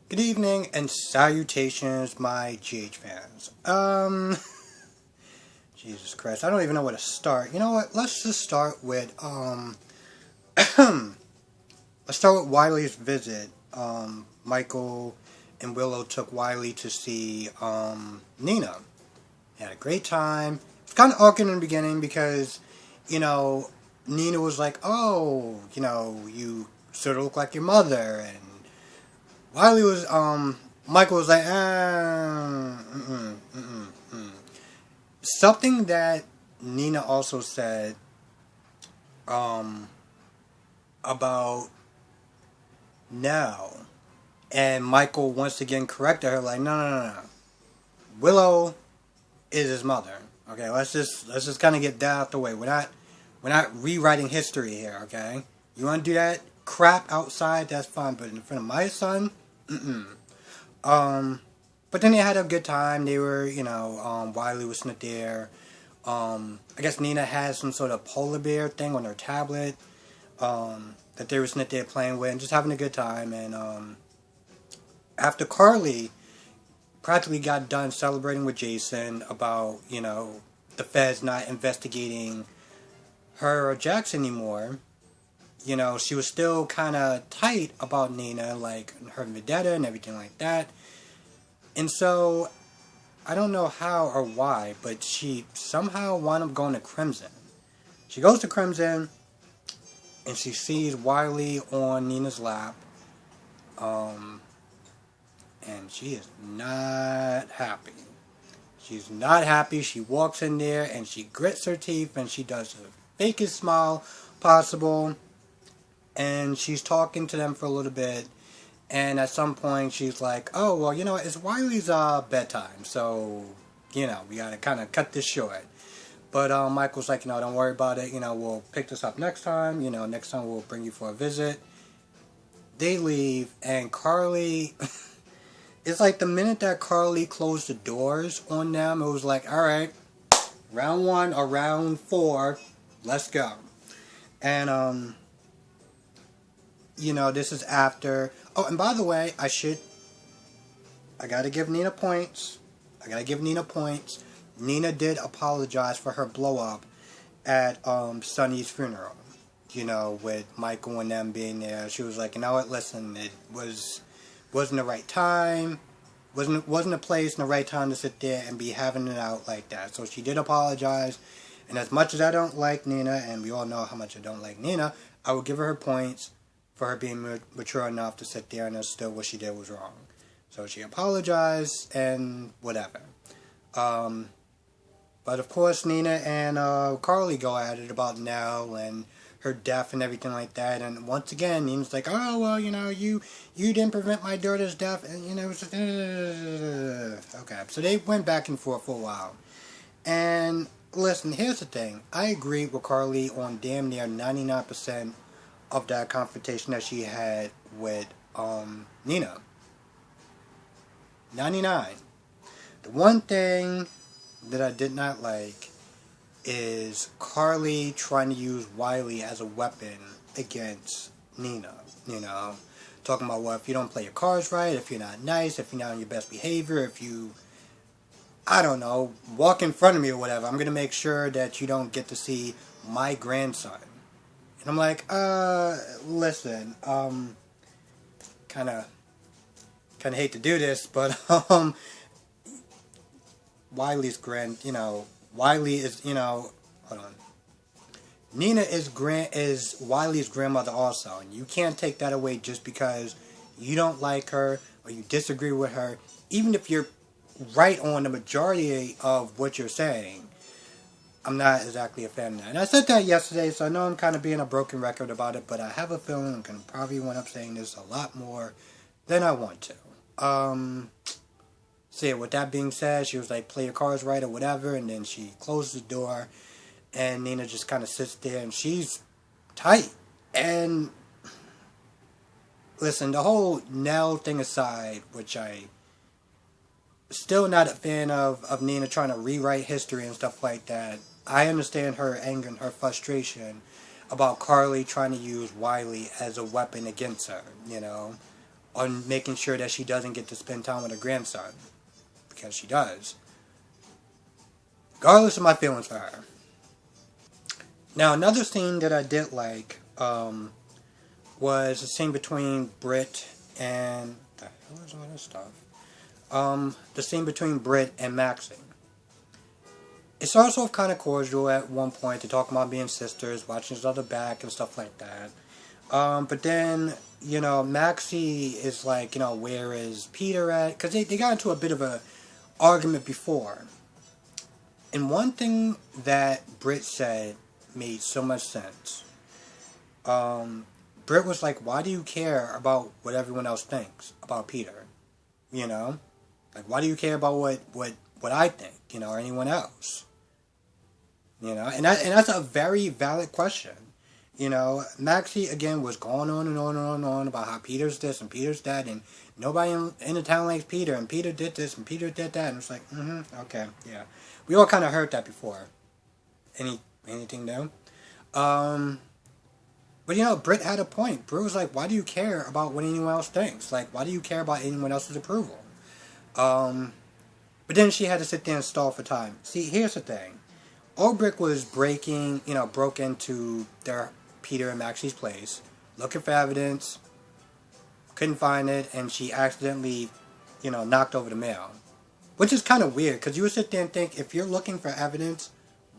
Good evening and salutations, my GH fans. Jesus Christ, I don't even know where to start. You know what? Let's just start with, let's start with Wiley's visit. Michael and Willow took Wiley to see, Nina. They had a great time. It's kind of awkward in the beginning because, you know, Nina was like, oh, you sort of look like your mother, and Wiley was, Michael was like, something that Nina also said, about now, and Michael once again corrected her, like, no. Willow is his mother. Okay, let's just kind of get that out the way. We're not rewriting history here. Okay, you want to do that crap outside? That's fine, but in front of my son, but then they had a good time. They were, Wiley was sitting there. I guess Nina had some sort of polar bear thing on her tablet, that they were sitting there playing with and just having a good time. And after Carly practically got done celebrating with Jason about, the feds not investigating her or Jax anymore, she was still kind of tight about Nina, like her vendetta and everything like that. And so, I don't know how or why, but she somehow wound up going to Crimson. She goes to Crimson, and she sees Wiley on Nina's lap, and she is not happy. She's not happy. She walks in there, and she grits her teeth, and she does the fakest smile possible, and she's talking to them for a little bit. And at some point, she's like, oh, well, it's Wiley's bedtime, so, we gotta kind of cut this short. But Michael's like, don't worry about it, we'll pick this up next time, next time we'll bring you for a visit. They leave, and Carly, it's like the minute that Carly closed the doors on them, it was like, alright, round 1 or round 4, let's go. And, this is after. Oh, and by the way, I gotta give Nina points. Nina did apologize for her blow up at Sonny's funeral. With Michael and them being there. She was like, you know what, listen, it wasn't the right time. Wasn't a place and the right time to sit there and be having it out like that. So she did apologize. And as much as I don't like Nina, and we all know how much I don't like Nina, I will give her points for her being mature enough to sit there and understand what she did was wrong. So she apologized and whatever. But of course, Nina and Carly go at it about Nell and her death and everything like that. And once again, Nina's like, oh, well, you didn't prevent my daughter's death. And, it was just, okay. So they went back and forth for a while. And listen, here's the thing. I agree with Carly on damn near 99% of that confrontation that she had with Nina. 99. The one thing that I did not like is Carly trying to use Wiley as a weapon against Nina. Talking about, well, if you don't play your cards right, if you're not nice, if you're not on your best behavior, if you, I don't know, walk in front of me or whatever, I'm going to make sure that you don't get to see my grandson. And I'm like, listen, kind of hate to do this, but, Wiley is, hold on. Nina is Wiley's grandmother also, and you can't take that away just because you don't like her or you disagree with her, even if you're right on the majority of what you're saying. I'm not exactly a fan of that. And I said that yesterday, so I know I'm kind of being a broken record about it, but I have a feeling I'm going to probably wind up saying this a lot more than I want to. So yeah, with that being said, she was like, play your cards right or whatever, and then she closes the door, and Nina just kind of sits there, and she's tight. And listen, the whole Nell thing aside, which I still not a fan of Nina trying to rewrite history and stuff like that. I understand her anger and her frustration about Carly trying to use Wiley as a weapon against her, on making sure that she doesn't get to spend time with her grandson, because she does, regardless of my feelings for her. Now, another scene that I did like was the scene between Britt and the hell is all this stuff? The scene between Britt and Maxie. It starts off kind of cordial at one point. They're talking about being sisters, watching each other back and stuff like that. But then, Maxie is like, where is Peter at? Because they got into a bit of a argument before. And one thing that Britt said made so much sense. Britt was like, why do you care about what everyone else thinks about Peter? Like, why do you care about what I think, or anyone else? And that's a very valid question. Maxie, again, was going on and on and on and on about how Peter's this and Peter's that, and nobody in the town likes Peter, and Peter did this and Peter did that, and it's like, okay, yeah. We all kind of heard that before. Anything new? But Britt had a point. Britt was like, why do you care about what anyone else thinks? Like, why do you care about anyone else's approval? But then she had to sit there and stall for time. See, here's the thing. Ulbrich was broke into Peter and Maxie's place, looking for evidence, couldn't find it, and she accidentally, knocked over the mail. Which is kind of weird, because you would sit there and think, if you're looking for evidence,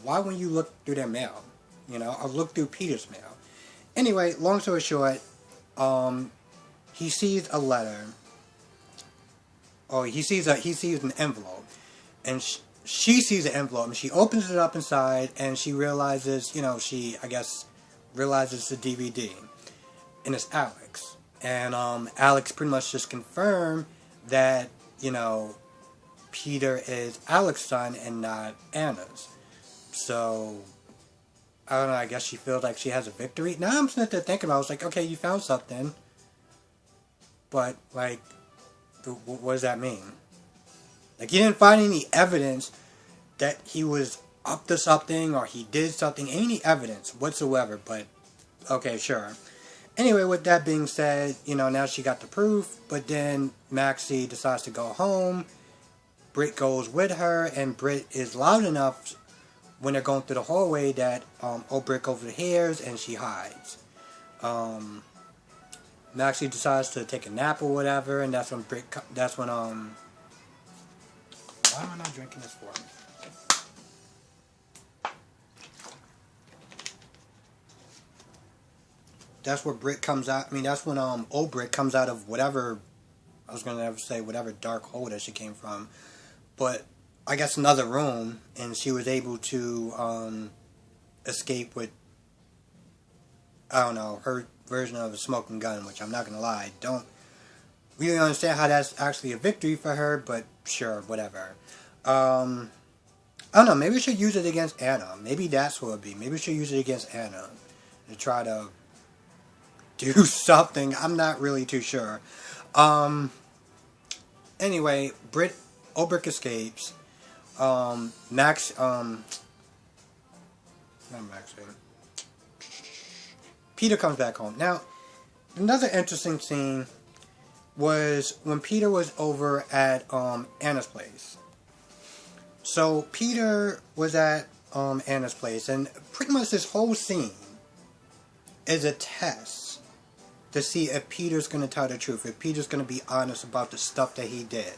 why wouldn't you look through their mail? Or look through Peter's mail. Anyway, long story short, he sees a letter. He sees an envelope, and she sees an envelope, and she opens it up inside, and she realizes, realizes the DVD, and it's Alex, and Alex pretty much just confirmed that Peter is Alex's son and not Anna's. So I don't know. I guess she feels like she has a victory. Now I'm sitting there thinking about. I was like, okay, you found something, but like, what does that mean? Like, you didn't find any evidence that he was up to something or he did something, any evidence whatsoever, but okay, sure. Anyway, with that being said, now she got the proof, but then Maxie decides to go home. Britt goes with her, and Britt is loud enough when they're going through the hallway that Ulbrich overhears, and she hides. Maxie decides to take a nap or whatever, and that's when why am I not drinking this for? That's where Britt comes out. I mean, that's when Ulbrich comes out of whatever, I was going to say whatever dark hole that she came from. But I guess another room, and she was able to escape with, I don't know, her version of a smoking gun, which I'm not going to lie, don't really understand how that's actually a victory for her, but sure, whatever. I don't know, maybe we should use it against Anna. Maybe that's what it would be. Maybe we should use it against Anna to try to do something. I'm not really too sure. Anyway, Ulbrich escapes. Not Maxie. Peter comes back home. Now, another interesting scene was when Peter was over at Anna's place. So Peter was at Anna's place, and pretty much this whole scene is a test to see if Peter's going to tell the truth, if Peter's going to be honest about the stuff that he did.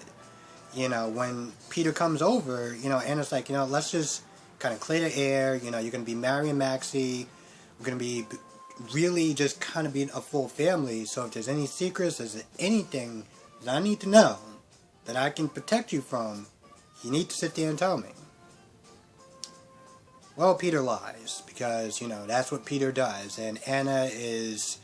When Peter comes over, Anna's like, let's just kind of clear the air. You're going to be marrying Maxie. We're going to be really just kind of being a full family. So if there's any secrets, there's anything that I need to know that I can protect you from, you need to sit there and tell me. Well, Peter lies, because, that's what Peter does. And Anna is,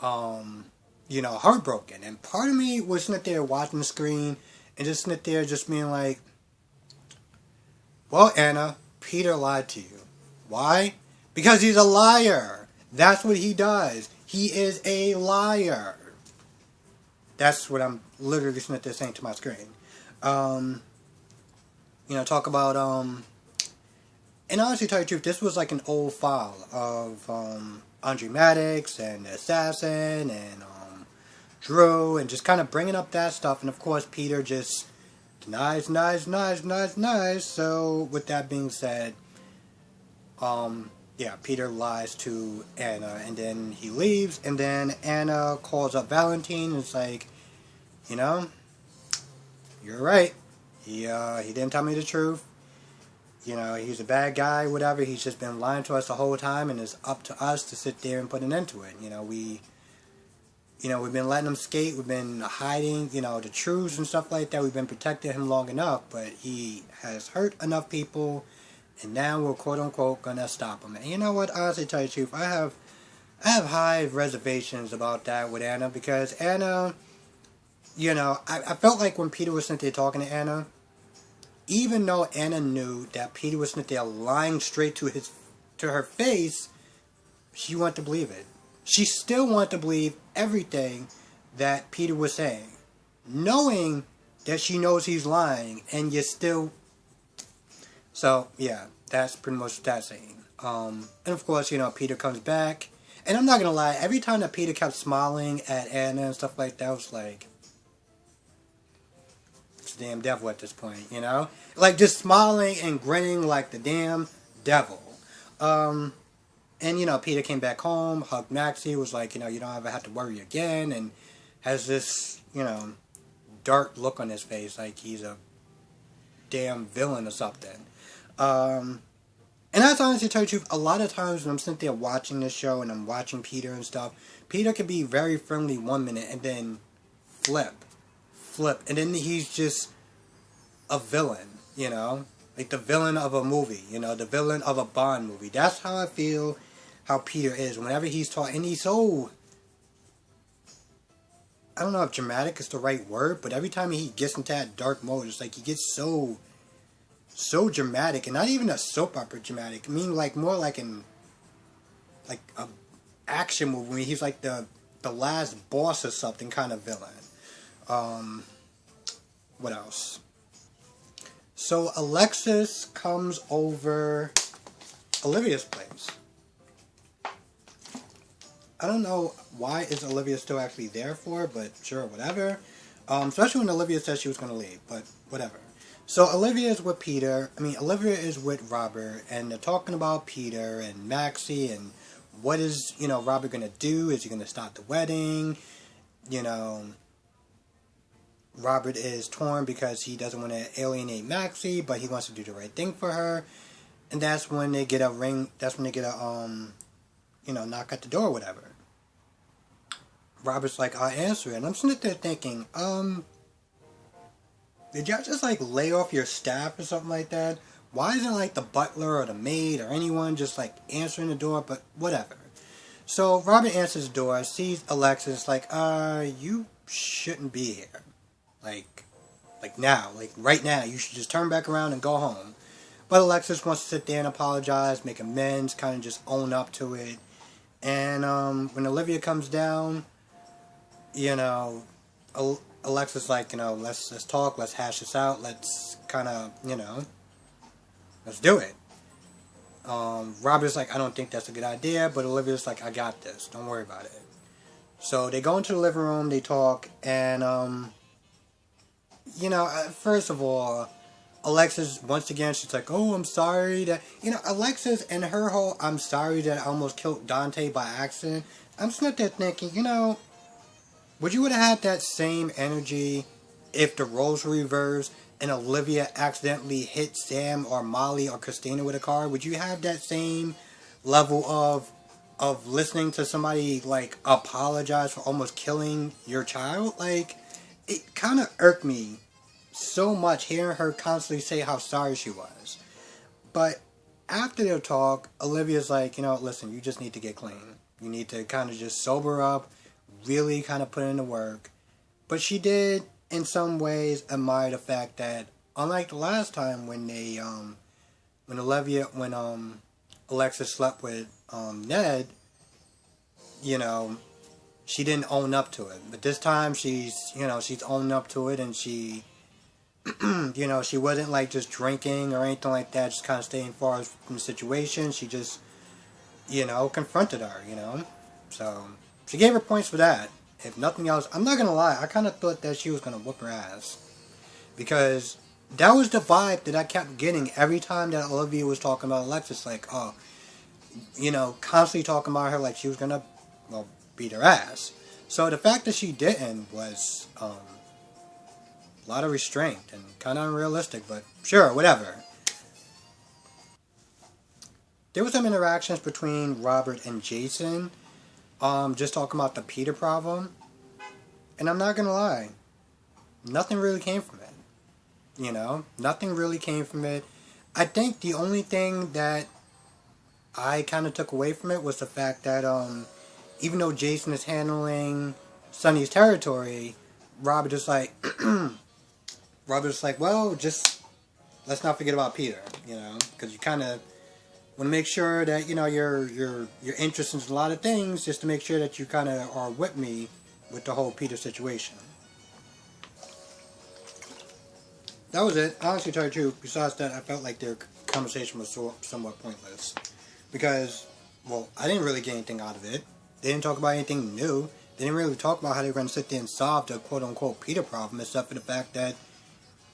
heartbroken. And part of me was sitting there watching the screen and just sitting there just being like, well, Anna, Peter lied to you. Why? Because he's a liar. That's what he does. He is a liar. That's what I'm literally sitting there saying to my screen. Talk about, and honestly, tell you the truth, this was like an old file of Andre Maddox and the Assassin and Drew, and just kind of bringing up that stuff. And of course, Peter just denies. So with that being said, yeah, Peter lies to Anna, and then he leaves, and then Anna calls up Valentine, and it's like, you know, you're right. He didn't tell me the truth. You know, he's a bad guy, whatever. He's just been lying to us the whole time, and it's up to us to sit there and put an end to it. We've been letting him skate. We've been hiding, the truths and stuff like that. We've been protecting him long enough, but he has hurt enough people, and now we're quote unquote gonna stop him. And you know what? Honestly, tell you the truth, I have high reservations about that with Anna, because Anna, I felt like when Peter was sitting there talking to Anna, even though Anna knew that Peter was sitting there lying straight to her face, she wanted to believe it. She still wanted to believe everything that Peter was saying, knowing that she knows he's lying, and you're still. So yeah, that's pretty much that scene. And of course, Peter comes back, and I'm not gonna lie. Every time that Peter kept smiling at Anna and stuff like that, I was like, the damn devil at this point, like just smiling and grinning like the damn devil. And Peter came back home, hugged Maxie, was like, you don't ever have to worry again, and has this dark look on his face, like he's a damn villain or something. And that's honestly, to tell you the truth, a lot of times when I'm sitting there watching this show and I'm watching Peter and stuff, Peter can be very friendly 1 minute and then flip, and then he's just a villain, like the villain of a movie, the villain of a Bond movie. That's how I feel how Peter is whenever he's talking, and he's so, I don't know if dramatic is the right word, but every time he gets into that dark mode, it's like he gets so dramatic, and not even a soap opera dramatic. I mean, like more like a action movie. He's like the last boss or something kind of villain. What else? So Alexis comes over Olivia's place. I don't know why is Olivia still actually there for, but sure, whatever. Especially when Olivia said she was going to leave, but whatever. So Olivia is with Olivia is with Robert, and they're talking about Peter and Maxie, and what is, Robert going to do? Is he going to stop the wedding? Robert is torn because he doesn't want to alienate Maxie, but he wants to do the right thing for her. And that's when they get a ring, that's when they get a, knock at the door or whatever. Robert's like, I'll answer it. And I'm sitting there thinking, did y'all just like lay off your staff or something like that? Why isn't like the butler or the maid or anyone just like answering the door? But whatever. So Robert answers the door, sees Alexis, like, you shouldn't be here. Like now, like right now, you should just turn back around and go home. But Alexis wants to sit there and apologize, make amends, kind of just own up to it. And when Olivia comes down, Alexis like, let's talk, let's hash this out, let's kind of, let's do it. Robert's like, I don't think that's a good idea, but Olivia's like, I got this, don't worry about it. So they go into the living room, they talk, and first of all, Alexis, once again, she's like, oh, I'm sorry that, Alexis and her whole, I'm sorry that I almost killed Dante by accident. I'm sitting there thinking, would you would have had that same energy if the roles were reversed and Olivia accidentally hit Sam or Molly or Christina with a car? Would you have that same level of listening to somebody, like, apologize for almost killing your child? Like, it kind of irked me so much hearing her constantly say how sorry she was. But after their talk, Olivia's like, listen, you just need to get clean. You need to kind of just sober up, really kind of put in the work. But she did, in some ways, admire the fact that, unlike the last time when they, when Alexis slept with, Ned, she didn't own up to it. But this time she's owning up to it, and she, she wasn't like just drinking or anything like that, just kind of staying far from the situation. She just, confronted her, So she gave her points for that. if nothing else, I'm not gonna lie, I kind of thought that she was gonna whoop her ass. Because that was the vibe that I kept getting every time that Olivia was talking about Alexis. Like, oh, constantly talking about her like she was gonna, well, beat her ass. So the fact that she didn't was a lot of restraint and kind of unrealistic, but sure, whatever. There was some interactions between Robert and Jason, just talking about the Peter problem, and I'm not gonna lie, nothing really came from it. Nothing really came from it. I think the only thing that I kind of took away from it was the fact that even though Jason is handling Sonny's territory, Robert is like, well, just let's not forget about Peter, because you kind of want to make sure that you're interested in a lot of things, just to make sure that you kind of are with me with the whole Peter situation. That was it. Honestly, to tell you the truth, besides that, I felt like their conversation was somewhat pointless. Because, well, I didn't really get anything out of it. They didn't talk about anything new. They didn't really talk about how they were going to sit there and solve the quote-unquote Peter problem, except for the fact that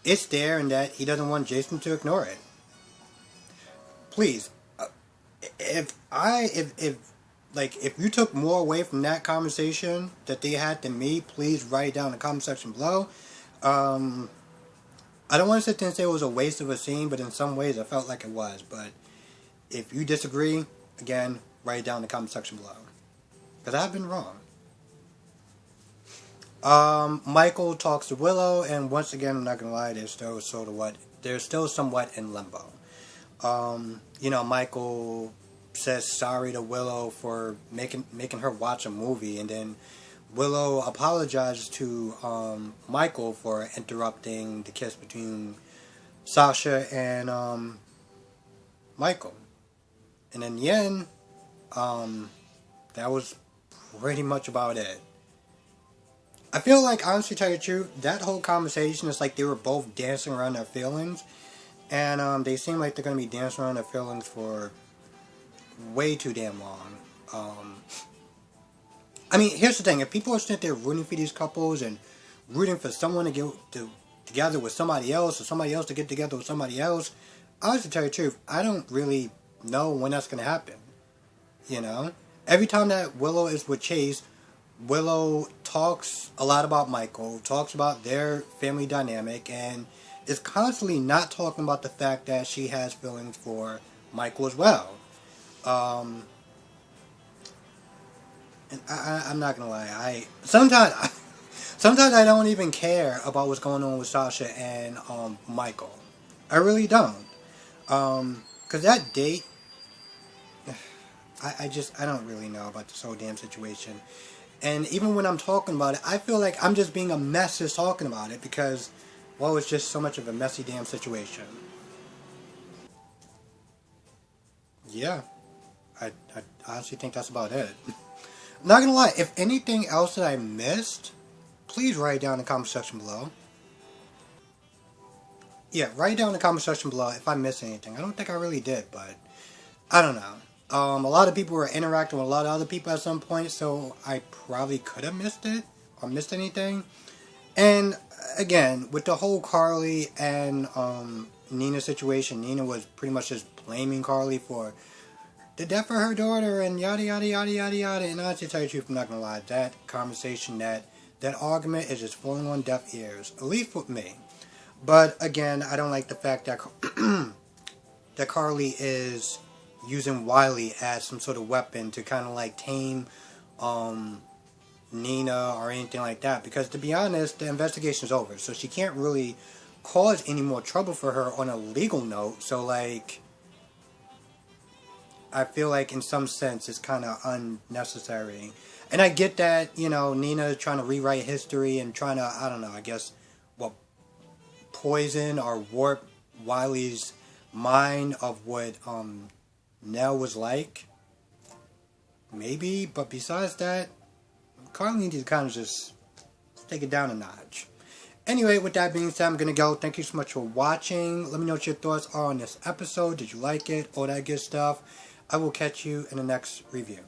it's there and that he doesn't want Jason to ignore it. Please, if you took more away from that conversation that they had than me, please write it down in the comment section below. I don't want to sit there and say it was a waste of a scene, but in some ways I felt like it was. But if you disagree, again, write it down in the comment section below. Because I've been wrong. Michael talks to Willow, and once again, I'm not going to lie, they're still somewhat in limbo. Michael says sorry to Willow for making her watch a movie, and then Willow apologizes to Michael for interrupting the kiss between Sasha and Michael. And in the end, that was pretty much about it. I feel like, honestly, to tell you the truth, that whole conversation is like they were both dancing around their feelings. And they seem like they're going to be dancing around their feelings for way too damn long. I mean, here's the thing. If people are sitting there rooting for these couples and rooting for someone to get together with somebody else or somebody else to get together with somebody else, honestly, to tell you the truth, I don't really know when that's going to happen. Every time that Willow is with Chase, Willow talks a lot about Michael, talks about their family dynamic, and is constantly not talking about the fact that she has feelings for Michael as well. And I'm not gonna lie. Sometimes I don't even care about what's going on with Sasha and Michael. I really don't. Cause that date, I don't really know about this whole damn situation. And even when I'm talking about it, I feel like I'm just being a mess just talking about it because, well, it's just so much of a messy damn situation. Yeah, I honestly think that's about it. I'm not gonna lie, if anything else that I missed, please write it down in the comment section below. Yeah, write it down in the comment section below if I missed anything. I don't think I really did, but I don't know. A lot of people were interacting with a lot of other people at some point, so I probably could have missed it or missed anything. And again, with the whole Carly and Nina situation, Nina was pretty much just blaming Carly for the death of her daughter and yada yada yada yada yada. And honestly, to tell you the truth, I'm not gonna lie, that conversation, that argument is just falling on deaf ears, at least with me. But again, I don't like the fact that that Carly is using Wiley as some sort of weapon to kind of like tame Nina or anything like that, because to be honest, the investigation's over, so she can't really cause any more trouble for her on a legal note. So like, I feel like in some sense it's kind of unnecessary. And I get that, Nina is trying to rewrite history and trying to, I don't know, I guess, poison or warp Wiley's mind of what Nell was like. Maybe, but besides that, Carly needs to kind of just take it down a notch. Anyway, with that being said, I'm going to go. Thank you so much for watching. Let me know what your thoughts are on this episode. Did you like it? All that good stuff. I will catch you in the next review.